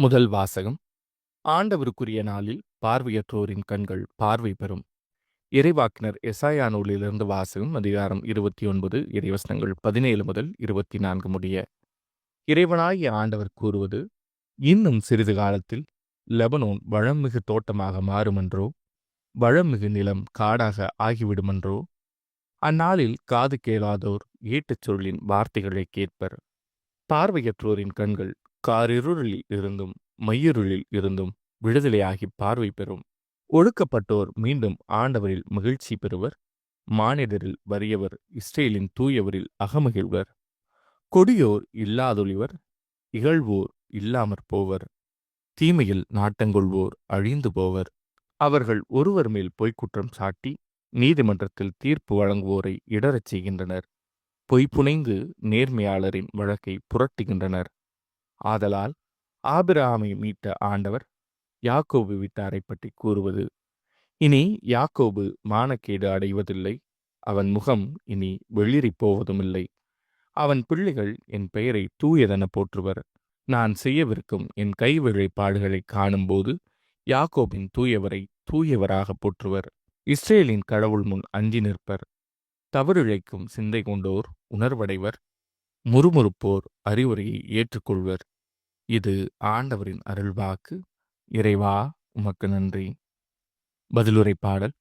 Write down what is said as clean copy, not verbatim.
முதல் வாசகம். ஆண்டவருக்குரிய நாளில் பார்வையற்றோரின் கண்கள் பார்வை பெறும். இறைவாக்கினர் எசாயா நூலிலிருந்து வாசகம். அதிகாரம் 29, இறைவசனங்கள் 17 முதல் 24 முடிய. இறைவனாகிய ஆண்டவர் கூறுவது: இன்னும் சிறிது காலத்தில் லெபனோன் வளம்மிகு தோட்டமாக மாறுமென்றோ, வளம்மிகு நிலம் காடாக ஆகிவிடுமென்றோ. அந்நாளில் காது கேளாதோர் ஏட்டுச் சொல்லின் வார்த்தைகளை கேட்பர். பார்வையற்றோரின் கண்கள் காரிருளில் இருந்தும் மையிருளில் இருந்தும் விடுதலையாகி பார்வை பெறும். ஒடுக்கப்பட்டோர் மீண்டும் ஆண்டவரில் மகிழ்ச்சி பெறுவர். மானிடரில் வறியவர் இஸ்ரேலின் தூயவரில் அகமகிழ்வர். கொடியோர் இல்லாதொழிவர், இகழ்வோர் இல்லாமற் போவர். தீமையில் நாட்டங்கொள்வோர் அழிந்து போவர். அவர்கள் ஒருவர் மேல் பொய்க்குற்றம் சாட்டி நீதிமன்றத்தில் தீர்ப்பு வழங்குவோரை இடரச் செய்கின்றனர். பொய்ப்புனைந்து நேர்மையாளரின் வழக்கை புரட்டுகின்றனர். ஆதலால் ஆபிரகாமை மீட்ட ஆண்டவர் யாக்கோபு வீட்டாரை பற்றி கூறுவது: இனி யாக்கோபு மானக்கேடு அடைவதில்லை, அவன் முகம் இனி வெளிரி போவதுமில்லை. அவன் பிள்ளைகள் என் பெயரை தூயதென போற்றுவர். நான் செய்யவிருக்கும் என் கை வேலைப்பாடுகளை காணும்போது யாக்கோபின் தூயவரை தூயவராக போற்றுவர். இஸ்ரேலின் கடவுள் முன் அஞ்சி நிற்பர். தவறிழைக்கும் சிந்தை கொண்டோர் உணர்வடைவர். முறுமுறுப்போர் அறிவுரையை ஏற்றுக்கொள்வர். இது ஆண்டவரின் அருள்வாக்கு. இறைவா, உமக்கு நன்றி. பதிலுரை பாடல்.